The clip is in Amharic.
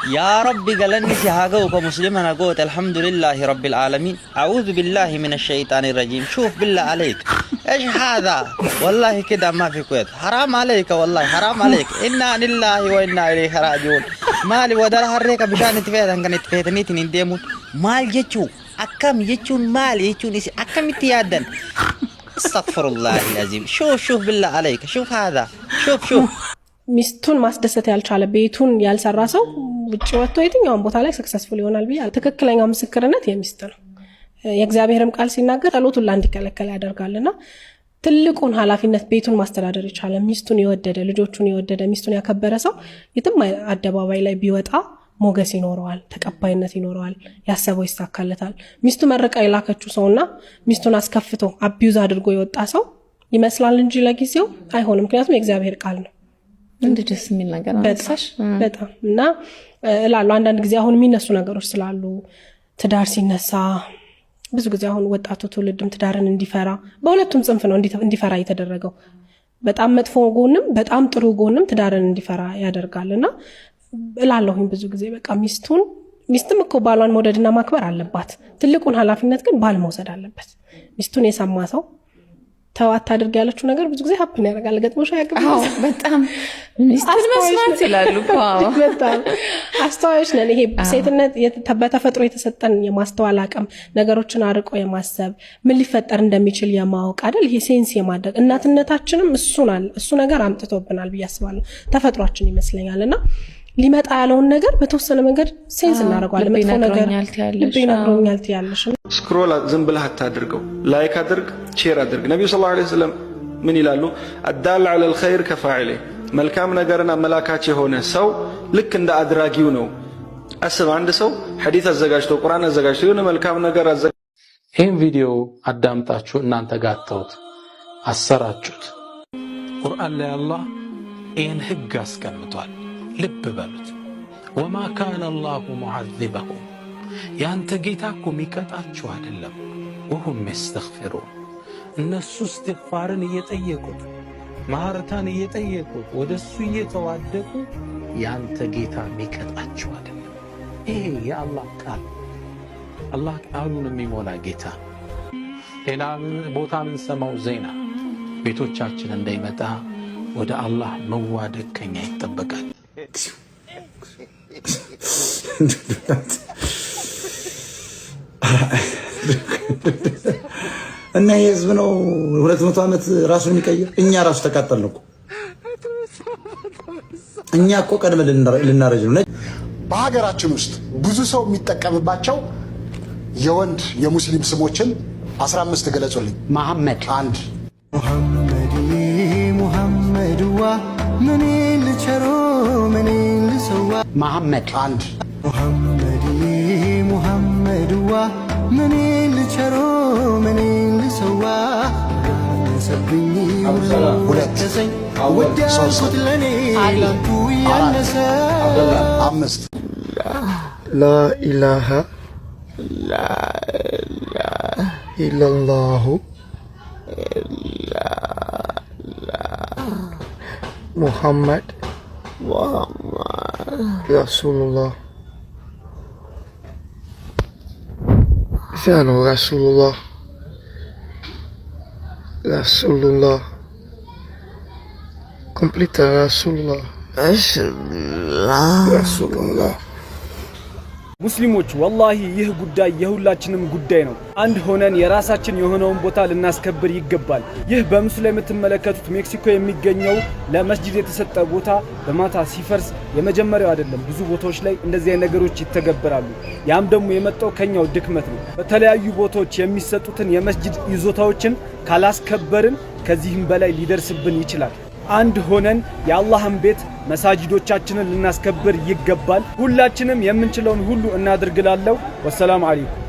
يا ربي قالني سهاجوك مسلما قوت الحمد لله رب العالمين أعوذ بالله من الشيطان الرجيم شوف بالله عليك إيش هذا والله كده ما في كويت حرام عليك والله حرام عليك إنا لله وإنا إليه راجعون مالي ودار هريك بشان تفيدن كان تفيدني تنديمون مال يجو أكم يجون مال يجون أكم تيادن استغفر الله العظيم شوف بالله عليك شوف هذا شوف ሚስቱን ማስደሰት ያልቻለ ቤቱን ያልሰራ ሰው ውጭ ወጥቶ የትኛውን ቦታ ላይ ሰክሰስፉል ይሆናል ብያለሁ። ትክክለኛው ምስክርነት የሚስት ነው። የእግዚአብሔርም ቃል ሲናገር ጸሎቱን ላንዲከለከል ያደርጋልና ትልቁን ኃላፊነት ቤቱን ማስተዳደር ይቻላል። ሚስቱን የወደደ ልጆቹን የወደደ ሚስቱን ያከበረ ሰው የትም አደባባይ ላይ ቢወጣ ሞገስ ይኖረዋል፣ ተቀባይነት ይኖረዋል፣ ያሰበው ይሳካለታል። ሚስቱ መረቃ የላከችው ሰውና ሚስቱን አስከፍቶ አቢዩዝ አድርጎ የወጣ ሰው ይመስላል እንጂ ለጊዜው አይሆንም። ምክንያቱም የእግዚአብሔር ቃል ነው። እንድደስ የሚል ነገር አነሳሽ በጣም እና እላለሁ አንዳንድ ጊዜ አሁን የሚነሱ ነገሮች ስላሉ ትዳር ሲነሳ ብዙ ጊዜ አሁን ወጣቱ ትውልድም ትዳርን እንዲፈራ በሁለቱም ጽንፍ ነው እንዲፈራ የተደረገው። በጣም መጥፎ ጎንም በጣም ጥሩ ጎንም ትዳርን እንዲፈራ ያደርጋልና እላለሁኝ ብዙ ጊዜ በቃ ሚስትም እኮ ባሏን መውደድና ማክበር አለባት። ትልቁን ኃላፊነት ግን ባል መውሰድ አለበት። ሚስቱን የሰማ ሰው ተዋት አድርግ ያለችው ነገር ብዙ ጊዜ ሀፕን ያደርጋል። ገጥሞሽ ያቀበል በጣም ሚስቱን መስማት ይላሉ። በጣም አስተዋዮች ነን። ይሄ ሴትነት በተፈጥሮ የተሰጠን የማስተዋል አቅም፣ ነገሮችን አርቆ የማሰብ ምን ሊፈጠር እንደሚችል የማወቅ አይደል? ይሄ ሴንስ የማድረግ እናትነታችንም እሱ ነገር አምጥቶብናል ብዬ አስባለሁ። ተፈጥሯችን ይመስለኛልና ሊመጣ ያለውን ነገር በተወሰነ መንገድ ሴንስ እናደርጋለን። መጥፎ ነገር ልብ ይነግሮኛል ትያለሽ። ስክሮል ዝም ብለህ አታድርገው። ላይክ አድርግ፣ ሼር አድርግ። ነብዩ ሰለላሁ ዐለይሂ ወሰለም ምን ይላሉ? አዳል ዐለል ኸይር ከፋዒሊ፣ መልካም ነገርን አመላካች የሆነ ሰው ልክ እንደ አድራጊው ነው። አስብ፣ አንድ ሰው ሐዲስ አዘጋጅቶ ቁርአን አዘጋጅቶ የሆነ መልካም ነገር ይህን ቪዲዮ አዳምጣችሁ እናንተ ጋተውት አሰራጩት። ቁርአን ላይ አላህ ይህን ህግ አስቀምጧል። ልብ በሉት። ወማ ካነ አላሁ ሙዐዚበሁም፣ ያንተ ጌታ እኮ የሚቀጣቸው አይደለም። ወሁም የስተግፊሩን፣ እነሱ እስትግፋርን እየጠየቁት ማህረታን እየጠየቁት ወደሱ እየተዋደቁ ያንተ ጌታ የሚቀጣቸው አይደለም። ይሄ የአላህ ቃል፣ አላህ ቃሉን የሚሞላ ጌታ። ሌላ ቦታ የምንሰማው ዜና ቤቶቻችን እንዳይመጣ ወደ አላህ መዋደቅ ከኛ ይጠበቃል። እና የህዝብ ነው 200 ዓመት ራሱን የሚቀይር። እኛ ራሱ ተቃጠልን እኮ። እኛ እኮ ቀድመ ልናረጅ ነው። በሀገራችን ውስጥ ብዙ ሰው የሚጠቀምባቸው የወንድ የሙስሊም ስሞችን 15 ገለጹልኝ። መሐመድ አንድ ሙሐመድዋ ምን ልቸሮ ምን ልሰዋ መሐመድ አንድ ሙሐመድዋ ምን ልቸሮ ምን ልሰዋ ሰብኝ ሁለት ወዲያውት ለኔ ላንቱ ያነሰ አምስት ላኢላሃ ኢላላሁ ሙሐመድ ረሱሉላህ ዛኑ ረሱሉላህ ኮምፕሊት ረሱሉላህ ረሱሉላህ። ሙስሊሞች ወላሂ ይህ ጉዳይ የሁላችንም ጉዳይ ነው። አንድ ሆነን የራሳችን የሆነውን ቦታ ልናስከብር ይገባል። ይህ በምስሉ ላይ የምትመለከቱት ሜክሲኮ የሚገኘው ለመስጂድ የተሰጠ ቦታ በማታ ሲፈርስ የመጀመሪያው አይደለም። ብዙ ቦታዎች ላይ እንደዚህ አይነት ነገሮች ይተገበራሉ። ያም ደግሞ የመጣው ከኛው ድክመት ነው። በተለያዩ ቦታዎች የሚሰጡትን የመስጂድ ይዞታዎችን ካላስከበርን ከዚህም በላይ ሊደርስብን ይችላል። አንድ ሆነን የአላህን ቤት መሳጅዶቻችንን ልናስከብር ይገባል። ሁላችንም የምንችለውን ሁሉ እናድርግላለው። ወሰላሙ አለይኩም።